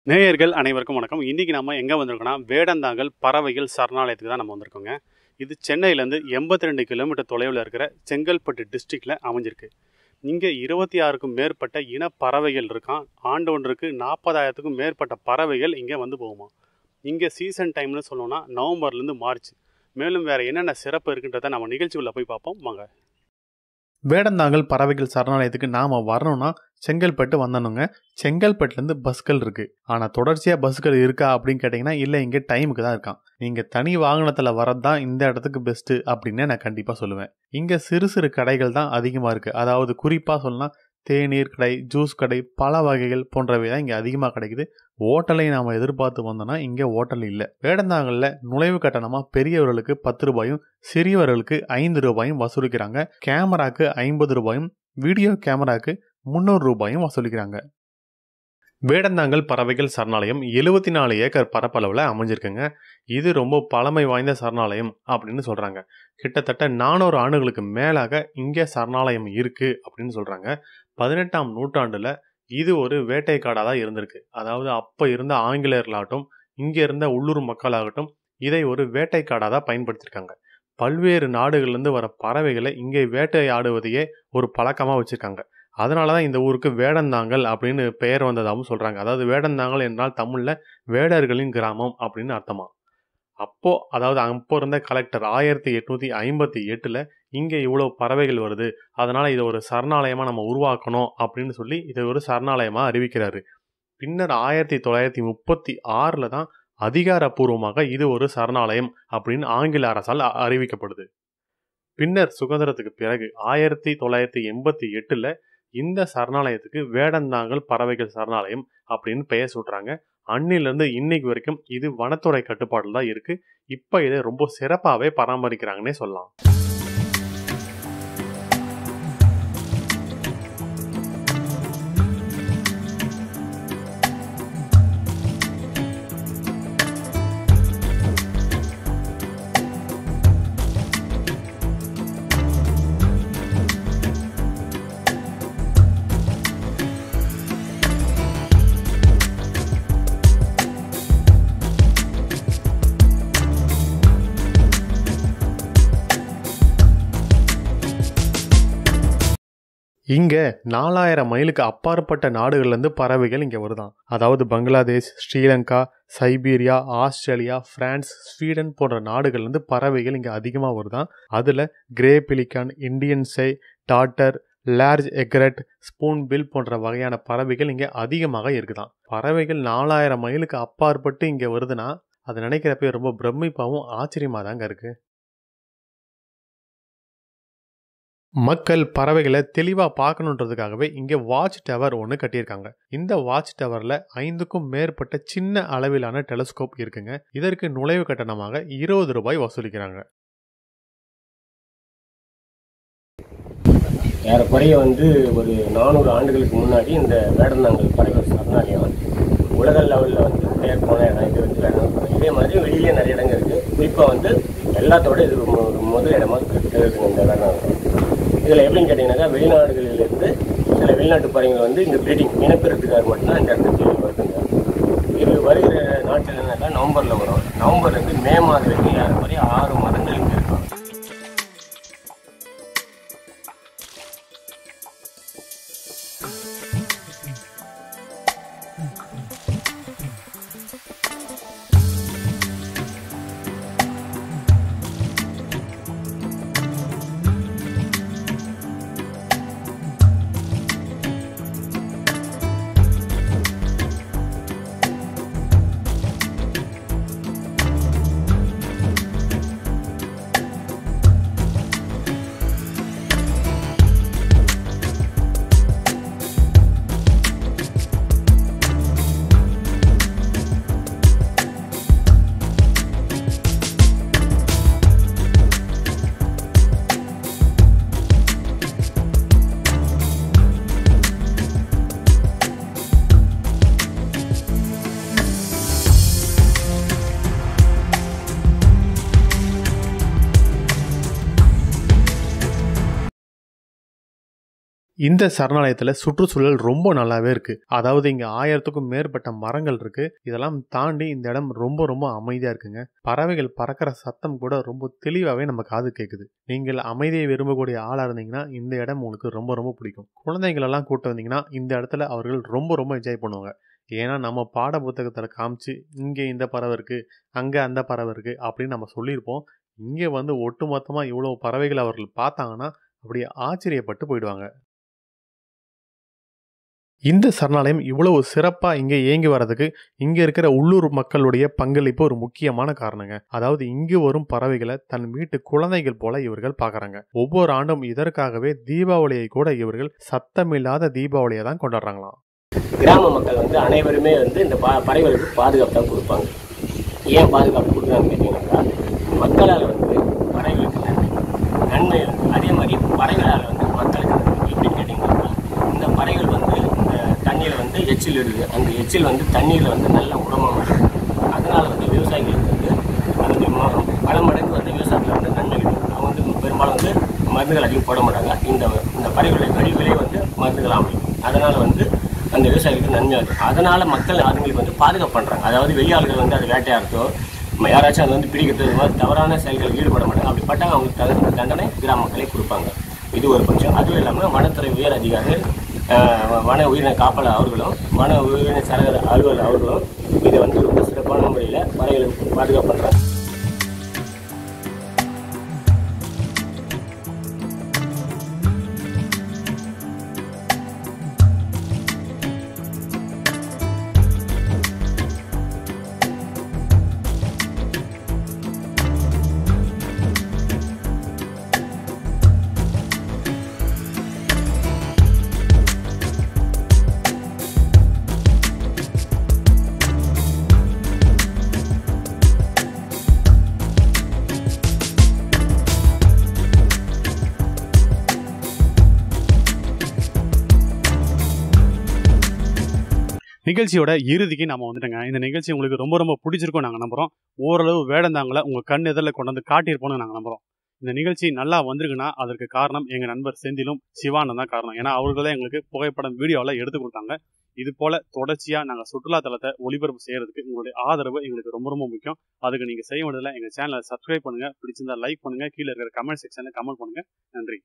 நேயர்கள் அனைவருக்கும் வணக்கம். இன்றைக்கி நம்ம எங்கே வந்திருக்கோம்னா வேடந்தாங்கல் பறவைகள் சரணாலயத்துக்கு தான் நம்ம வந்திருக்கோங்க. இது சென்னையிலேருந்து 82 கிலோமீட்டர் தொலைவில் இருக்கிற செங்கல்பட்டு டிஸ்ட்ரிக்டில் அமைஞ்சிருக்கு. இங்கே 26க்கும் மேற்பட்ட இன பறவைகள் இருக்கான். ஆண்டு ஒன்றுக்கு 40,000க்கும் மேற்பட்ட பறவைகள் இங்கே வந்து போகுமா. இங்கே சீசன் டைம்னு சொல்லணும்னா நவம்பர்லேருந்து மார்ச். மேலும் வேறு என்னென்ன சிறப்பு இருக்குன்றதை நம்ம நிகழ்ச்சிக்குள்ளே போய் பார்ப்போம் வாங்க. வேடந்தாங்கல் பறவைகள் சரணாலயத்துக்கு நாம் வரணும்னா செங்கல்பட்டு வந்தணுங்க. செங்கல்பட்டுலேருந்து பஸ்கள் இருக்குது. ஆனால் தொடர்ச்சியாக பஸ்கள் இருக்கா அப்படின்னு கேட்டிங்கன்னா இல்லை, இங்கே டைமுக்கு தான் இருக்கான். நீங்கள் தனி வாகனத்தில் வரது தான் இந்த இடத்துக்கு பெஸ்ட்டு அப்படின்னு நான் கண்டிப்பாக சொல்லுவேன். இங்கே சிறு சிறு கடைகள் தான் அதிகமாக இருக்குது. அதாவது குறிப்பாக சொல்லலாம் தேநீர் கடை, ஜூஸ் கடை, பல வகைகள் போன்றவை தான் இங்கே அதிகமாக கிடைக்குது. ஓட்டலை நாம் எதிர்பார்த்து வந்தோம்னா இங்கே ஓட்டல் இல்லை. வேடந்தாங்கல்ல நுழைவு கட்டணமாக பெரியவர்களுக்கு 10 ரூபாயும் சிறியவர்களுக்கு 5 ரூபாயும் வசூலிக்கிறாங்க. கேமராக்கு 50 ரூபாயும் வீடியோ கேமராக்கு 300 ரூபாயும் வசூலிக்கிறாங்க. வேடந்தாங்கல் பறவைகள் சரணாலயம் 74 ஏக்கர் பரப்பளவில் அமைஞ்சிருக்குங்க. இது ரொம்ப பழமை வாய்ந்த சரணாலயம் அப்படின்னு சொல்கிறாங்க. கிட்டத்தட்ட 400 ஆண்டுகளுக்கு மேலாக இங்கே சரணாலயம் இருக்குது அப்படின்னு சொல்கிறாங்க. 18ஆம் நூற்றாண்டில் இது ஒரு வேட்டைக்காடாக தான் இருந்திருக்கு. அதாவது அப்போ இருந்த ஆங்கிலேயர்களாகட்டும் இங்கே இருந்த உள்ளூர் மக்களாகட்டும் இதை ஒரு வேட்டைக்காடாக தான் பயன்படுத்தியிருக்காங்க. பல்வேறு நாடுகள்லேருந்து வர பறவைகளை இங்கே வேட்டையாடுவதையே ஒரு பழக்கமாக வச்சுருக்காங்க. அதனால தான் இந்த ஊருக்கு வேடந்தாங்கல் அப்படின்னு பெயர் வந்ததாகவும் சொல்கிறாங்க. அதாவது வேடந்தாங்கல் என்றால் தமிழில் வேடர்களின் கிராமம் அப்படின்னு அர்த்தமா. அப்போ இருந்த கலெக்டர் 1858 இங்கே இவ்வளோ பறவைகள் வருது, அதனால் இதை ஒரு சரணாலயமாக நம்ம உருவாக்கணும் அப்படின்னு சொல்லி இதை ஒரு சரணாலயமாக அறிவிக்கிறாரு. பின்னர் 1936 தான் அதிகாரப்பூர்வமாக இது ஒரு சரணாலயம் அப்படின்னு ஆங்கில அரசால் அறிவிக்கப்படுது. பின்னர் சுதந்திரத்துக்கு பிறகு 1988 இந்த சரணாலயத்துக்கு வேடந்தாங்கல் பறவைகள் சரணாலயம் அப்படின்னு பெயர் சூட்டுறாங்க. அன்னிலிருந்து இன்னைக்கு வரைக்கும் இது வனத்துறை கட்டுப்பாட்டில் தான் இருக்குது. இப்போ இதை ரொம்ப சிறப்பாகவே பராமரிக்கிறாங்கன்னே சொல்லலாம். இங்கே 4000 மைலுக்கு அப்பாற்பட்ட நாடுகள்லேருந்து பறவைகள் இங்கே வருதான். அதாவது Bangladesh, Sri Lanka, Siberia, Australia, France, Sweden போன்ற நாடுகள்லேருந்து பறவைகள் இங்கே அதிகமாக வருதான். அதில் கிரே பெலிகான், இண்டியன் சை, darter, large egret, spoonbill போன்ற வகையான பறவைகள் இங்கே அதிகமாக இருக்குதான். பறவைகள் 4000 மைலுக்கு அப்பாற்பட்டு இங்கே வருதுன்னா அதை நினைக்கிறப்ப ரொம்ப பிரமிப்பாகவும் ஆச்சரியமாக தாங்க இருக்குது. மக்கள் பறவைகளை தெளிவாக பார்க்கணுன்றதுக்காகவே இங்கே வாட்ச் டவர் ஒன்று கட்டியிருக்காங்க. இந்த வாட்ச் டவரில் 5க்கும் மேற்பட்ட சின்ன அளவிலான டெலஸ்கோப் இருக்குங்க. இதற்கு நுழைவு கட்டணமாக 20 ரூபாய் வசூலிக்கிறாங்க. ஏறக்குறைய ஒரு 400 ஆண்டுகளுக்கு முன்னாடி இந்த வேடந்தாங்கல் பறவைகள் சரணாலயம் உலக லெவலில் பேர் போன இடம். இது வேடந்தாங்கல். இதே மாதிரி வெளியிலே நிறைய இடங்கள் இருக்குது. குறிப்பாக எல்லாத்தோட இது முதல் இடமா இருக்குதுங்க இந்த வேடந்தாங்கல். இதில் எப்படின்னு கேட்டிங்கன்னாக்கா வெளிநாடுகளிலிருந்து சில வெளிநாட்டு பறவைகள் இங்கே ப்ரீடிங் இனப்பெருத்துக்காக மட்டும்தான் இந்த இடத்துக்கு வருதுங்க. இது வருகிற நாட்டில் என்னன்னாக்கா நவம்பரில் வரும். நவம்பர்லேருந்து மே மாதம் வரைக்கும் ஏறக்குறைய 6 மாதங்கள் இங்கே இருக்கும். இந்த சரணாலயத்துல சுற்றுச்சூழல் ரொம்ப நல்லாவே இருக்கு. அதாவது இங்க 1000க்கும் மேற்பட்ட மரங்கள் இருக்கு. இதெல்லாம் தாண்டி இந்த இடம் ரொம்ப ரொம்ப அமைதியா இருக்குங்க. பறவைகள் பறக்கிற சத்தம் கூட ரொம்ப தெளிவாவே நம்ம காது கேக்குது. நீங்கள் அமைதியை விரும்பக்கூடிய ஆளா இருந்தீங்கன்னா இந்த இடம் உங்களுக்கு ரொம்ப ரொம்ப பிடிக்கும். குழந்தைகள் எல்லாம் கூட்டு வந்தீங்கன்னா இந்த இடத்துல அவர்கள் ரொம்ப ரொம்ப என்ஜாய் பண்ணுவாங்க. ஏன்னா நம்ம பாட புத்தகத்துல காமிச்சு இங்க இந்த பறவை இருக்கு, அங்க அந்த பறவை இருக்கு அப்படின்னு நம்ம சொல்லியிருப்போம். இங்க வந்து ஒட்டுமொத்தமா இவ்வளவு பறவைகள் அவர்கள் பார்த்தாங்கன்னா அப்படியே ஆச்சரியப்பட்டு போயிடுவாங்க. இந்த சரணாலயம் இவ்வளவு சிறப்பா இங்க இயங்கி வர்றதுக்கு இங்க இருக்கிற உள்ளூர் மக்களுடைய பங்களிப்பு ஒரு முக்கியமான காரணங்க. அதாவது இங்கு வரும் பறவைகளை தன் வீட்டு குழந்தைகள் போல இவர்கள் பாக்குறாங்க. ஒவ்வொரு ஆண்டும் இதற்காகவே தீபாவளியை கூட இவர்கள் சத்தமில்லாத தீபாவளியை தான் கொண்டாடுறாங்களாம். கிராம மக்கள் வந்து அனைவருமே வந்து இந்த பறவைகளுக்கு பாதுகாப்பு தான் கொடுப்பாங்க. ஏன் பாதுகாப்பு கொடுக்குறாங்கன்னு கேட்டீங்கன்னாக்கா, மக்களால் வந்து பறவைகளுக்கு நன்மை அதே மாதிரி பறவைகளால் வந்து மக்களுக்கு நன்மை. எப்படின்னு கேட்டீங்கன்னாக்கா, இந்த பறவைகள் வந்து இந்த தண்ணியில் வந்து எச்சில் இடுது. அந்த எச்சில் வந்து தண்ணீரில் வந்து நல்ல உரமாக இருக்குது. அதனால் வந்து விவசாயிகளுக்கு வந்து அந்த பல மடங்கு வந்து விவசாயத்தில் வந்து நன்மை கிடைக்கும். அவங்க வந்து பெரும்பாலும் வந்து மருந்துகள் அதிகம் போட மாட்டாங்க. இந்த பறவைகளுடைய கழிவுகளே வந்து மருந்துகள் அமைக்கும். அதனால் வந்து அந்த விவசாயிகளுக்கு நன்மையாக இருக்கும். அதனால் மக்கள் அதுங்களுக்கு வந்து பாதுகாப்பு பண்ணுறாங்க. அதாவது வெளியாளர்கள் வந்து அது வேட்டையாடுறதோ யாராச்சும் அது வந்து பிடிக்கிறது இது மாதிரி தவறான செயல்கள் ஈடுபட மாட்டாங்க. அப்படி பட்டாங்க அவங்களுக்கு தகுந்த தண்டனை கிராம மக்களே கொடுப்பாங்க. இது ஒரு பட்சம். அதுவும் இல்லாமல் வனத்துறை உயர் அதிகாரி, வன உயிரின காப்பாளர் அவர்களும், வன உயிரின சரக அலுவலர் அவர்களும் இதை வந்து ரொம்ப சிறப்பான முறையில் பறவைகளுக்கு பாதுகாப்பு பண்ணுறாங்க. நிகழ்ச்சியோட இறுதிக்கு நம்ம வந்துட்டோங்க. இந்த நிகழ்ச்சி உங்களுக்கு ரொம்ப ரொம்ப பிடிச்சிருக்கும் நாங்கள் நம்புகிறோம். ஓரளவு வேடந்தாங்களை உங்கள் கண் எதிரில் கொண்டு வந்து காட்டியிருப்போம்னு நாங்கள் நம்புகிறோம். இந்த நிகழ்ச்சி நல்லா வந்திருக்குன்னா அதற்கு காரணம் எங்கள் நண்பர் செந்திலும் சிவானந்த் தான் காரணம். ஏன்னா அவர்கள் தான் எங்களுக்கு புகைப்படம் வீடியோவில் எடுத்து கொடுத்தாங்க. இது போல் தொடர்ச்சியாக நாங்கள் சுற்றுலாத்தலத்தை ஒளிபரப்பு செய்கிறதுக்கு உங்களுடைய ஆதரவு எங்களுக்கு ரொம்ப ரொம்ப முக்கியம். அதுக்கு நீங்கள் செய்ய வேண்டியதில்லை, எங்கள் சேனலை சப்ஸ்கிரைப் பண்ணுங்கள், பிடிச்சிருந்தா லைக் பண்ணுங்கள், கீழே இருக்கிற கமெண்ட் செக்ஷனில் கமெண்ட் பண்ணுங்கள். நன்றி.